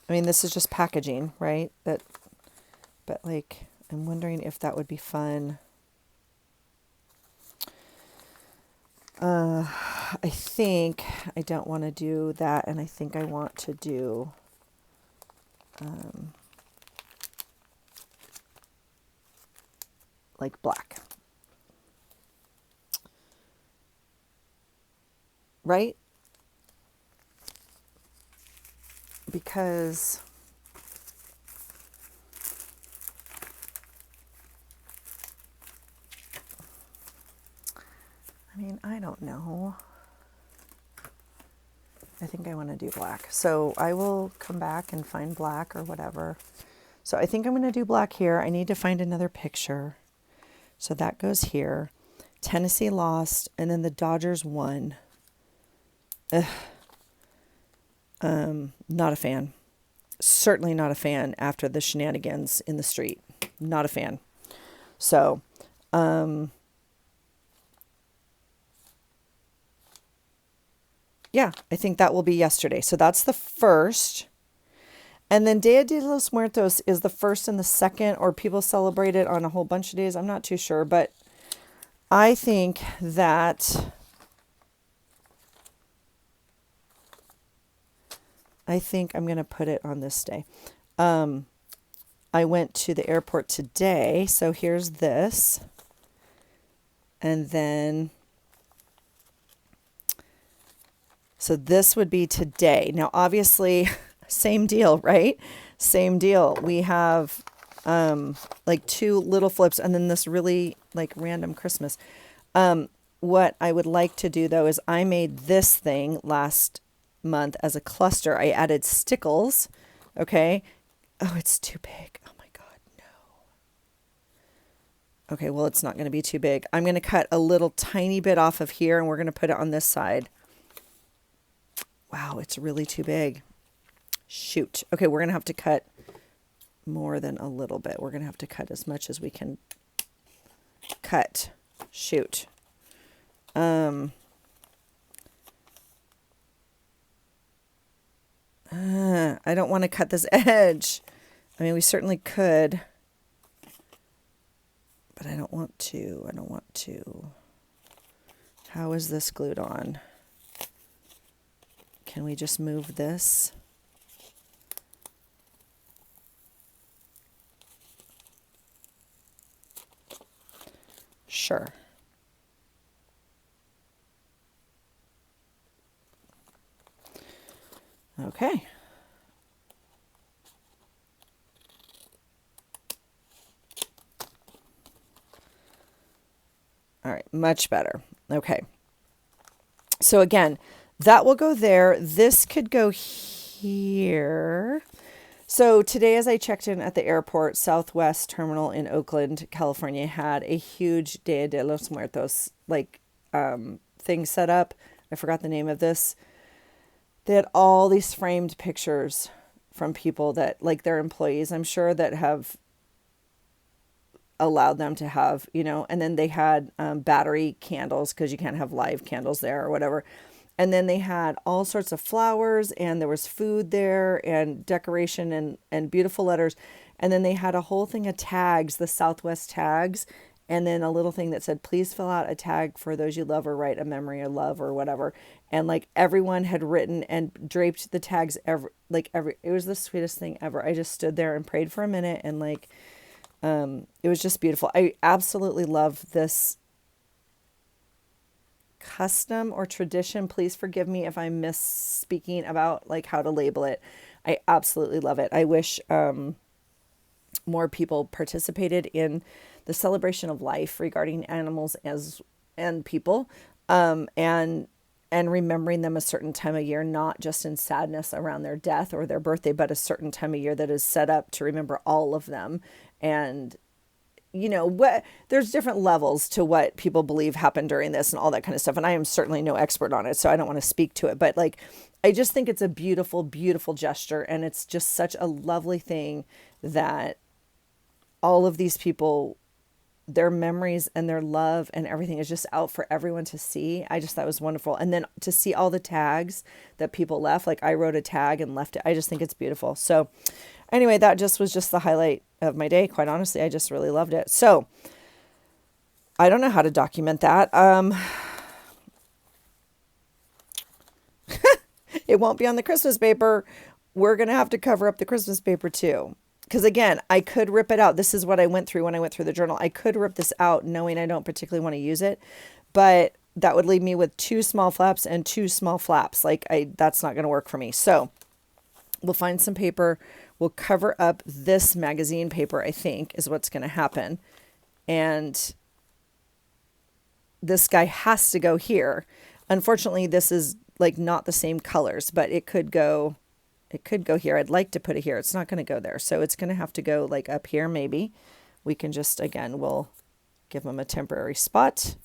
I mean, this is just packaging, right? But like, I'm wondering if that would be fun. I think I don't want to do that, and I think I want to do like black. Right? Because I mean, I don't know. I think I want to do black. So I will come back and find black or whatever. So I think I'm going to do black here. I need to find another picture. So that goes here. Tennessee lost, and then the Dodgers won. Not a fan. Certainly not a fan after the shenanigans in the street. Not a fan. So, yeah, I think that will be yesterday. So that's the first. And then Dia de los Muertos is the first and the second, or people celebrate it on a whole bunch of days. I'm not too sure, but I think that I'm going to put it on this day. I went to the airport today, so here's this. And then, so this would be today. Now, obviously, same deal, right? Same deal. We have like two little flips and then this really like random Christmas. What I would like to do though is I made this thing last month as a cluster. I added stickles. Okay. Oh, it's too big. Oh my God, no. Okay, well, it's not going to be too big. I'm going to cut a little tiny bit off of here and we're going to put it on this side. Wow, it's really too big. Shoot. Okay, we're going to have to cut more than a little bit. We're going to have to cut as much as we can cut. Shoot. I don't want to cut this edge. I mean, we certainly could, but I don't want to. I don't want to. How is this glued on? Can we just move this? Sure. Okay. All right, much better. Okay. So again, that will go there. This could go here. So today, as I checked in at the airport, Southwest Terminal in Oakland, California, had a huge Dia de los Muertos thing set up. I forgot the name of this. They had all these framed pictures from people that, like their employees, I'm sure, that have allowed them to have, and then they had battery candles because you can't have live candles there or whatever. And then they had all sorts of flowers and there was food there and decoration and beautiful letters. And then they had a whole thing of tags, the Southwest tags, and then a little thing that said, please fill out a tag for those you love or write a memory of love or whatever. And like everyone had written and draped the tags it was the sweetest thing ever. I just stood there and prayed for a minute and it was just beautiful. I absolutely love this custom or tradition. Please forgive me if I'm misspeaking about like how to label it. I absolutely love it. I wish more people participated in the celebration of life regarding animals and people, and remembering them a certain time of year, not just in sadness around their death or their birthday, but a certain time of year that is set up to remember all of them and you know, what there's different levels to what people believe happened during this and all that kind of stuff. And I am certainly no expert on it, so I don't want to speak to it. But like, I just think it's a beautiful, beautiful gesture. And it's just such a lovely thing that all of these people, their memories and their love and everything is just out for everyone to see. I just thought it was wonderful. And then to see all the tags that people left, like I wrote a tag and left it. I just think it's beautiful. So anyway, that just was just the highlight of my day. Quite honestly, I just really loved it. So I don't know how to document that. It won't be on the Christmas paper. We're going to have to cover up the Christmas paper too. Because again, I could rip it out. This is what I went through when I went through the journal. I could rip this out knowing I don't particularly want to use it, but that would leave me with 2 small flaps and 2 small flaps. That's not going to work for me. So we'll find some paper. We'll cover up this magazine paper, I think, is what's going to happen. And this guy has to go here. Unfortunately, this is like not the same colors, but it could go here. I'd like to put it here. It's not going to go there. So it's going to have to go like up here. Maybe we can just, again, we'll give them a temporary spot.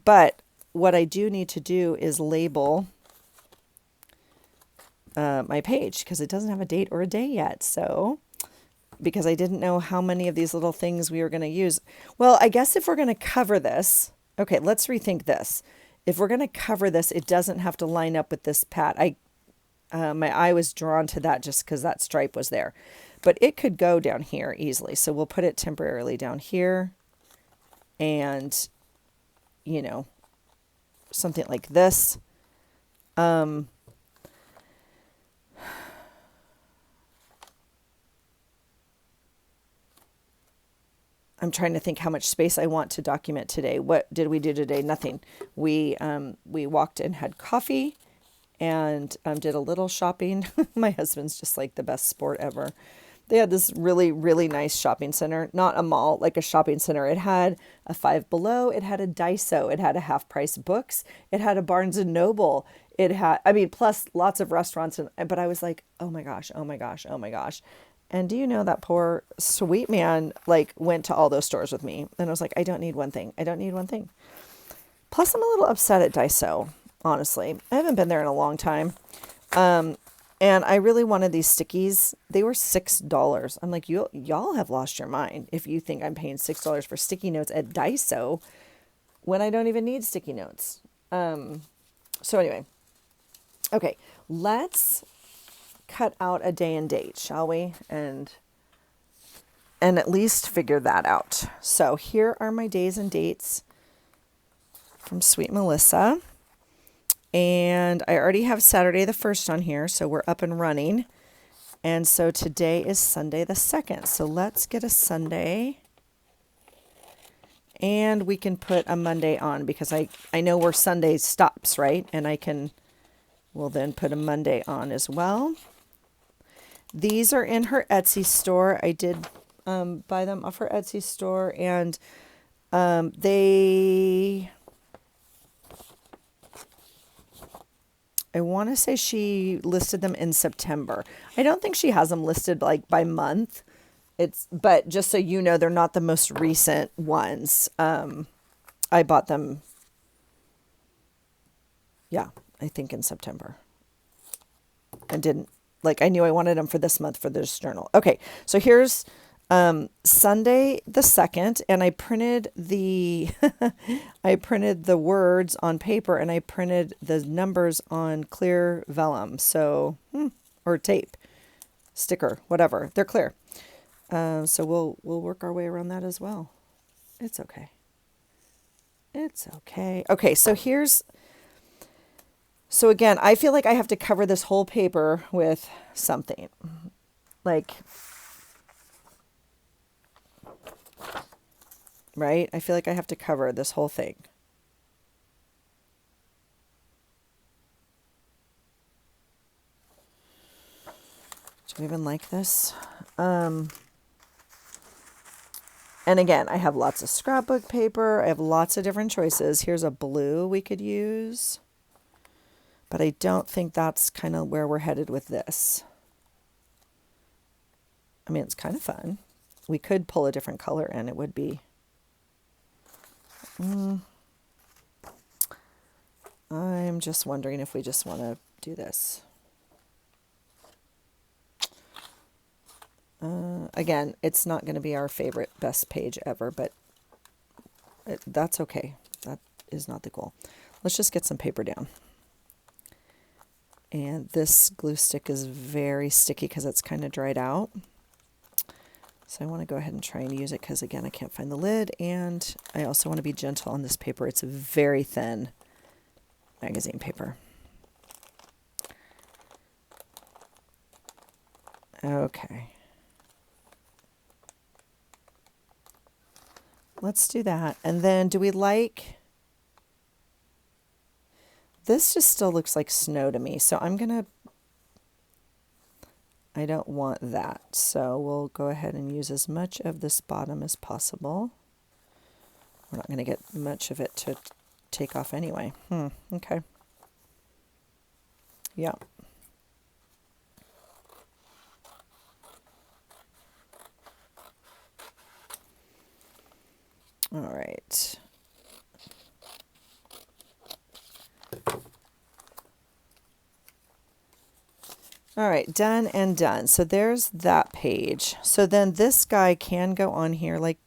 But what I do need to do is label my page because it doesn't have a date or a day yet. So because I didn't know how many of these little things we were going to use. Well, I guess if we're going to cover this, okay, let's rethink this. If we're going to cover this, it doesn't have to line up with this pat. My eye was drawn to that just because that stripe was there. But it could go down here easily. So we'll put it temporarily down here. And, you know, something like this. I'm trying to think how much space I want to document today. What did we do today? Nothing. We walked and had coffee and did a little shopping. My husband's just like the best sport ever. They had this really, really nice shopping center, not a mall, like a shopping center. It had a Five Below. It had a Daiso. It had a Half Price Books. It had a Barnes and Noble. It had, plus lots of restaurants. But I was like, oh my gosh, oh my gosh, oh my gosh. And do you know that poor sweet man went to all those stores with me. And I was like, I don't need one thing. I don't need one thing. Plus, I'm a little upset at Daiso, honestly. I haven't been there in a long time. And I really wanted these stickies. They were $6. I'm like, y'all have lost your mind if you think I'm paying $6 for sticky notes at Daiso when I don't even need sticky notes. So anyway, okay, let's cut out a day and date, shall we? And at least figure that out. So here are my days and dates from Sweet Melissa. And I already have Saturday the 1st on here, so we're up and running. And so today is Sunday the 2nd. So let's get a Sunday. And we can put a Monday on because I know where Sunday stops, right? And we'll then put a Monday on as well. These are in her Etsy store. I did buy them off her Etsy store, and I want to say she listed them in September. I don't think she has them listed by month. But just so you know, they're not the most recent ones. I bought them, I think in September. And didn't, I knew I wanted them for this month for this journal. Okay, so here's Sunday the 2nd, and I printed the words on paper, and I printed the numbers on clear vellum, or tape, sticker, whatever. They're clear. So we'll work our way around that as well. It's okay. It's okay. Okay, so again, I feel like I have to cover this whole paper with something. Right? I feel like I have to cover this whole thing. Do you even like this? And again, I have lots of scrapbook paper. I have lots of different choices. Here's a blue we could use. But I don't think that's kind of where we're headed with this. I mean, it's kind of fun. We could pull a different color and it would be... I'm just wondering if we just want to do this. Again, it's not going to be our favorite best page ever, but that's okay. That is not the goal. Let's just get some paper down. And this glue stick is very sticky because it's kind of dried out. So I want to go ahead and try and use it because, again, I can't find the lid. And I also want to be gentle on this paper. It's very thin magazine paper. Okay. Let's do that. And then do we like... This just still looks like snow to me. So I'm going to... I don't want that. So we'll go ahead and use as much of this bottom as possible. We're not going to get much of it to take off anyway. Okay. Yeah. All right. All right, done and done. So there's that page. So then this guy can go on here like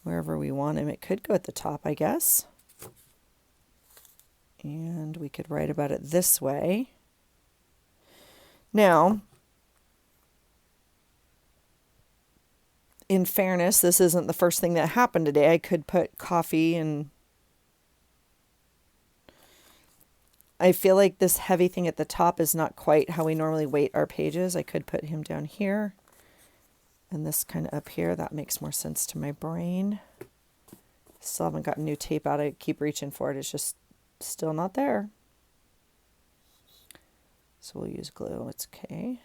wherever we want him. It could go at the top, I guess. And we could write about it this way. Now, in fairness, this isn't the first thing that happened today. I could put coffee and... I feel like this heavy thing at the top is not quite how we normally weight our pages. I could put him down here and this kind of up here. That makes more sense to my brain. Still haven't gotten new tape out. I keep reaching for it. It's just still not there. So we'll use glue. It's okay.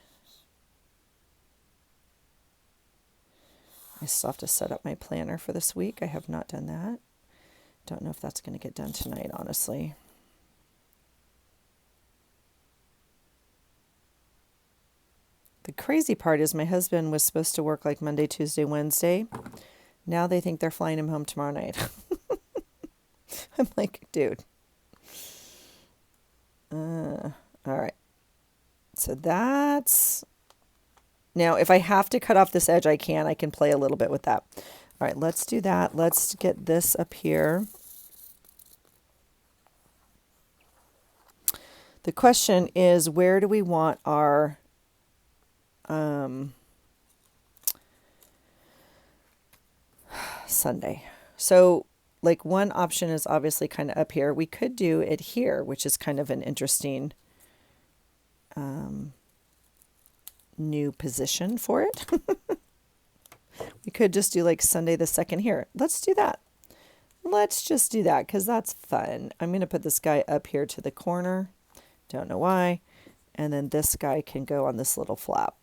I still have to set up my planner for this week. I have not done that. Don't know if that's going to get done tonight, honestly. The crazy part is my husband was supposed to work like Monday, Tuesday, Wednesday. Now they think they're flying him home tomorrow night. I'm like, dude. All right. So that's... Now, if I have to cut off this edge, I can. I can play a little bit with that. All right, let's do that. Let's get this up here. The question is, where do we want our... Sunday. So like one option is obviously kind of up here. We could do it here, which is kind of an interesting new position for it. We could just do like Sunday the 2nd here. Let's do that. Let's just do that because that's fun. I'm going to put this guy up here to the corner. Don't know why. And then this guy can go on this little flap.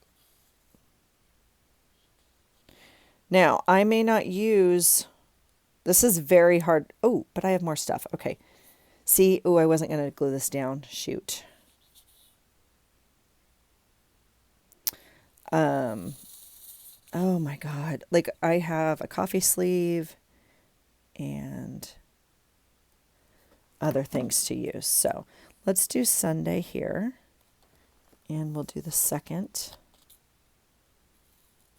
Now, I may not use, this is very hard. Oh, but I have more stuff. Okay. See, oh, I wasn't going to glue this down. Shoot. Oh my God. Like I have a coffee sleeve and other things to use. So let's do Sunday here. And we'll do the 2nd.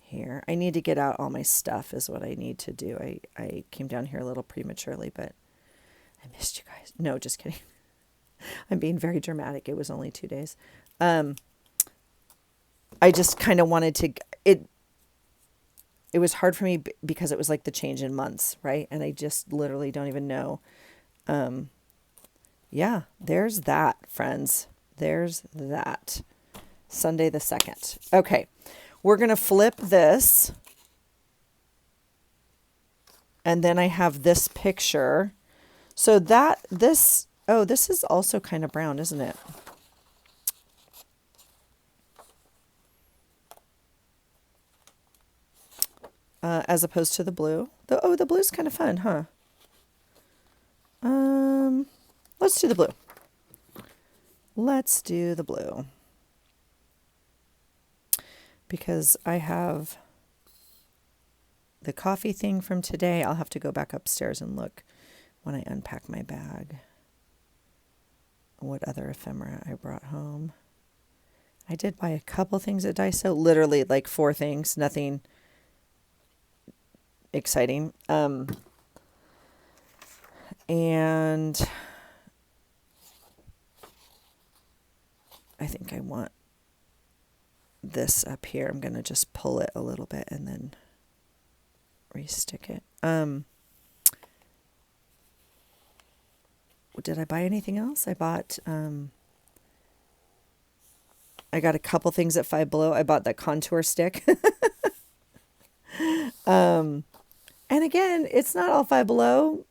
Here. I need to get out all my stuff is what I need to do. I came down here a little prematurely, but I missed you guys. No, just kidding. I'm being very dramatic. It was only 2 days. I just kind of wanted to, it was hard for me because it was like the change in months, right? And I just literally don't even know. Yeah, there's that, friends. There's that. Sunday the 2nd. Okay. We're going to flip this, and then I have this picture. So this is also kind of brown, isn't it? As opposed to the blue. The blue's kind of fun, huh? Let's do the blue. Let's do the blue. because I have the coffee thing from today. I'll have to go back upstairs and look when I unpack my bag what other ephemera I brought home. I did buy a couple things at Daiso, literally like 4 things, nothing exciting. And I think I want this up here. I'm going to just pull it a little bit and then restick it. Did I buy anything else? I bought, I got a couple things at Five Below. I bought that contour stick. And again, it's not all Five Below.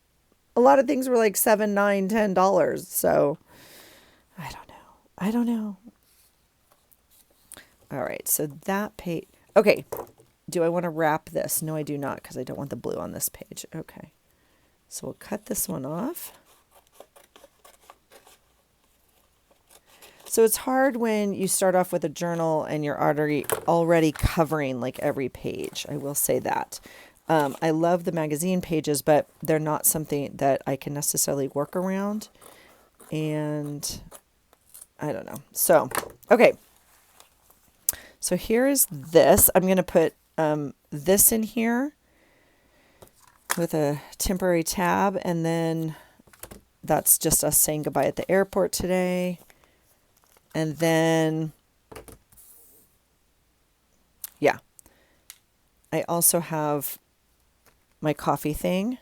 A lot of things were like $7, $9, $10. So I don't know. All right. So that page. Okay. Do I want to wrap this? No, I do not, because I don't want the blue on this page. Okay. So we'll cut this one off. So it's hard when you start off with a journal and you're already covering like every page. I will say that. I love the magazine pages, but they're not something that I can necessarily work around. And I don't know. So, okay. So here is this. I'm going to put this in here with a temporary tab. And then that's just us saying goodbye at the airport today. And then, yeah, I also have my coffee thing.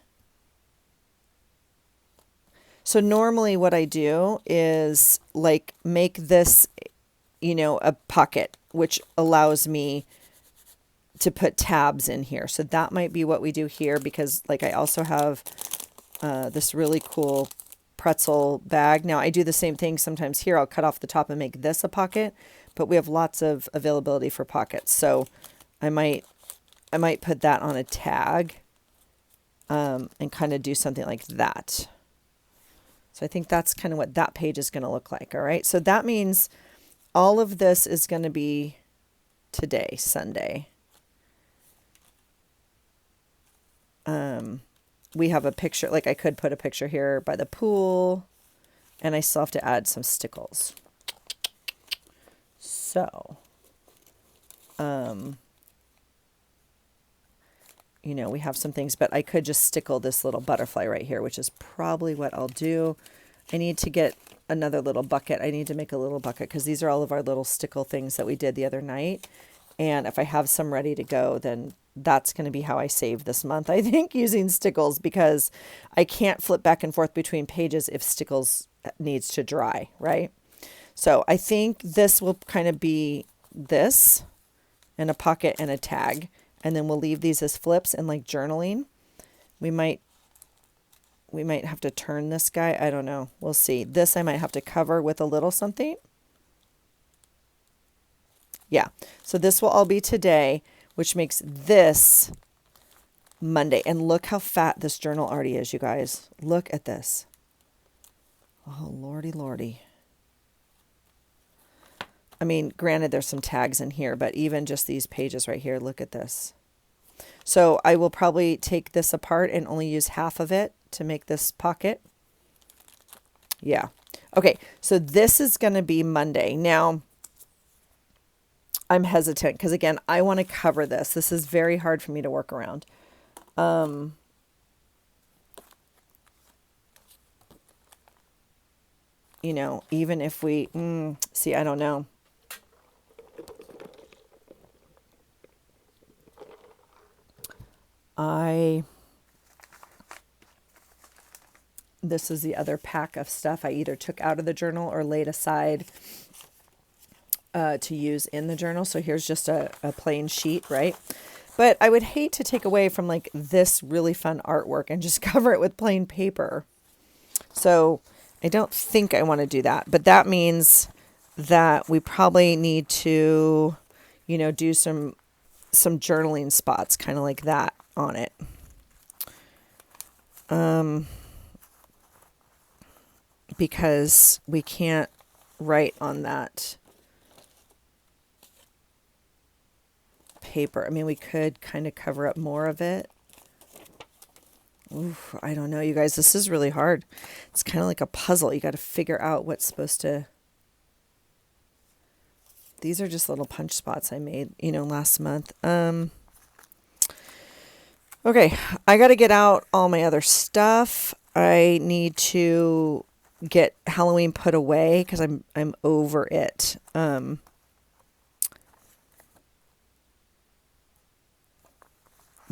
So normally what I do is like make this, a pocket, which allows me to put tabs in here. So that might be what we do here, because like I also have this really cool pretzel bag. Now I do the same thing sometimes here. I'll cut off the top and make this a pocket, but we have lots of availability for pockets. So I might put that on a tag and kind of do something like that. So I think that's kind of what that page is going to look like. All right. So that means all of this is going to be today, Sunday. We have a picture, like I could put a picture here by the pool, and I still have to add some stickles. So, we have some things, but I could just stickle this little butterfly right here, which is probably what I'll do. I need to get another little bucket. I need to make a little bucket because these are all of our little stickle things that we did the other night. And if I have some ready to go, then that's going to be how I save this month, I think, using stickles, because I can't flip back and forth between pages if stickles needs to dry, right? So I think this will kind of be this and a pocket and a tag. And then we'll leave these as flips and like journaling. We might have to turn this guy. I don't know. We'll see. This I might have to cover with a little something. Yeah. So this will all be today, which makes this Monday. And look how fat this journal already is, you guys. Look at this. Oh, lordy, lordy. I mean, granted, there's some tags in here, but even just these pages right here, look at this. So I will probably take this apart and only use half of it to make this pocket. Yeah. Okay, so this is going to be Monday. Now, I'm hesitant because, again, I want to cover this. This is very hard for me to work around. Even if we, see, I don't know. This is the other pack of stuff I either took out of the journal or laid aside to use in the journal. So here's just a plain sheet, right? But I would hate to take away from like this really fun artwork and just cover it with plain paper. So I don't think I want to do that. But that means that we probably need to, do some journaling spots, kind of like that on it. Because we can't write on that paper. I mean, we could kind of cover up more of it. Oof, I don't know, you guys. This is really hard. It's kind of like a puzzle. You got to figure out what's supposed to... These are just little punch spots I made, last month. Okay, I got to get out all my other stuff. I need to get Halloween put away because I'm over it.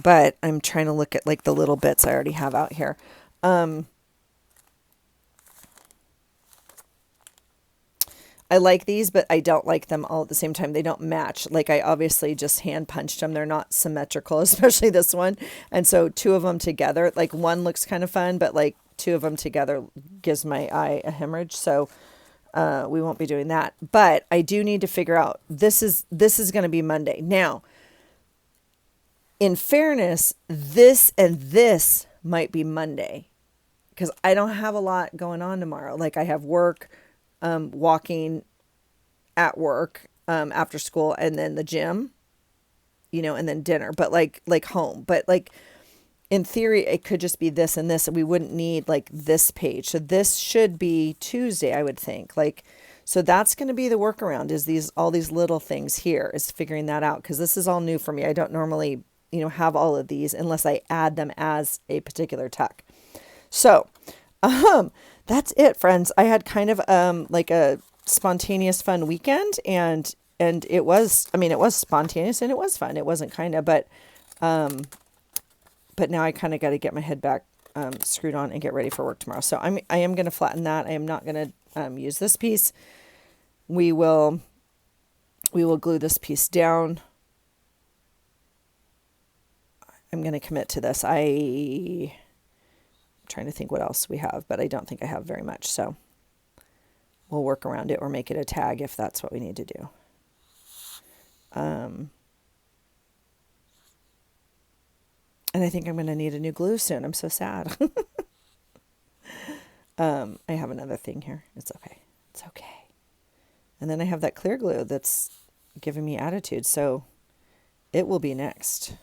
But I'm trying to look at like the little bits I already have out here. I like these, but I don't like them all at the same time. They don't match. Like, I obviously just hand punched them. They're not symmetrical, especially this one. And so two of them together, like one looks kind of fun, but like two of them together gives my eye a hemorrhage. So we won't be doing that. But I do need to figure out, this is going to be Monday. Now, in fairness, this and this might be Monday because I don't have a lot going on tomorrow. Like, I have work, walking at work, after school, and then the gym, and then dinner, but like home. But like in theory, it could just be this and this, and we wouldn't need like this page. So this should be Tuesday, I would think. Like, so that's going to be the workaround, is all these little things here, is figuring that out. Cause this is all new for me. I don't normally, have all of these unless I add them as a particular tuck. So, that's it, friends. I had kind of like a spontaneous fun weekend, and it was, it was spontaneous and it was fun. It wasn't kind of, but now I kind of got to get my head back screwed on and get ready for work tomorrow. So I am going to flatten that. I am not going to use this piece. We will glue this piece down. I'm going to commit to this. I'm trying to think what else we have, but I don't think I have very much. So we'll work around it or make it a tag if that's what we need to do. And I think I'm going to need a new glue soon. I'm so sad. I have another thing here. It's okay. It's okay. And then I have that clear glue that's giving me attitude. So it will be next.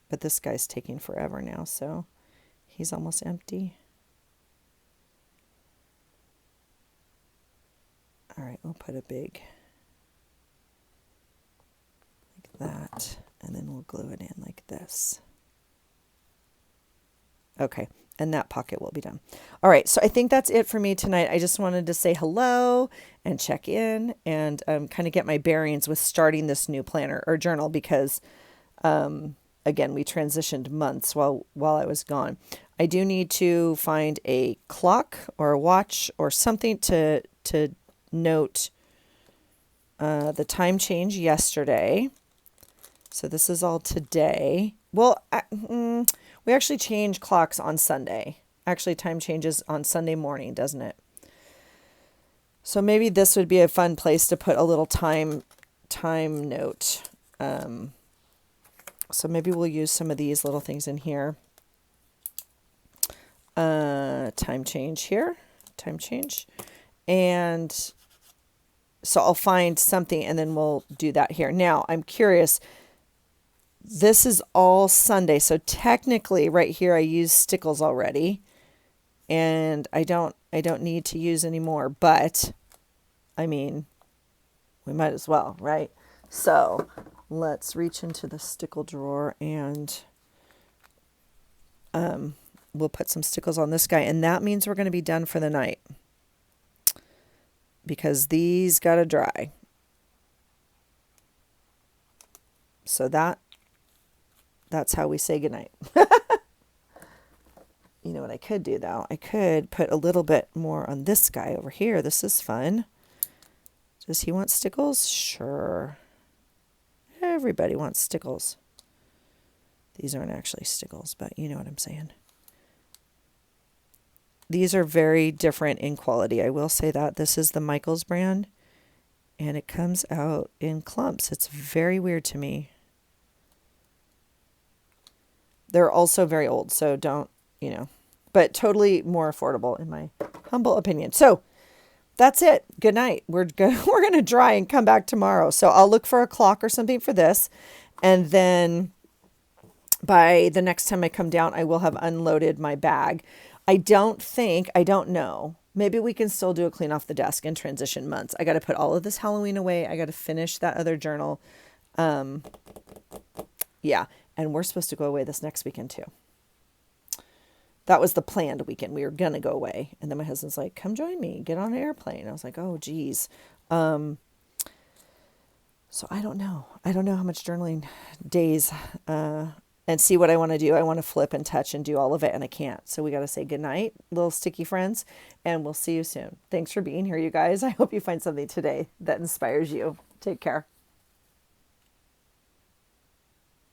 But this guy's taking forever now. So he's almost empty. All right, we'll put a big like that, and then we'll glue it in like this. Okay, and that pocket will be done. All right, so I think that's it for me tonight. I just wanted to say hello and check in and kind of get my bearings with starting this new planner or journal because again, we transitioned months while I was gone. I do need to find a clock or a watch or something to note the time change yesterday. So this is all today. Well, we actually change clocks on Sunday. Actually, time changes on Sunday morning, doesn't it? So maybe this would be a fun place to put a little time note. So maybe we'll use some of these little things in here. Time change here. Time change. And so I'll find something and then we'll do that here. Now, I'm curious. This is all Sunday. So technically right here I use stickles already. And I don't need to use any more, but I mean, we might as well, right? So let's reach into the stickle drawer and we'll put some stickles on this guy. And that means we're going to be done for the night because these got to dry. So that's how we say goodnight. You know what I could do though? I could put a little bit more on this guy over here. This is fun. Does he want stickles? Sure. Everybody wants stickles. These aren't actually stickles, but you know what I'm saying. These are very different in quality. I will say that. This is the Michaels brand, and it comes out in clumps. It's very weird to me. They're also very old, so don't, but totally more affordable in my humble opinion. So that's it. Good night. We're going to dry and come back tomorrow. So I'll look for a clock or something for this. And then by the next time I come down, I will have unloaded my bag. I don't know. Maybe we can still do a clean off the desk in transition months. I got to put all of this Halloween away. I got to finish that other journal. Yeah. And we're supposed to go away this next weekend too. That was the planned weekend. We were going to go away. And then my husband's like, come join me, get on an airplane. I was like, oh, geez. So I don't know. I don't know how much journaling days, and see what I want to do. I want to flip and touch and do all of it, and I can't. So we got to say goodnight, little sticky friends, and we'll see you soon. Thanks for being here, you guys. I hope you find something today that inspires you. Take care.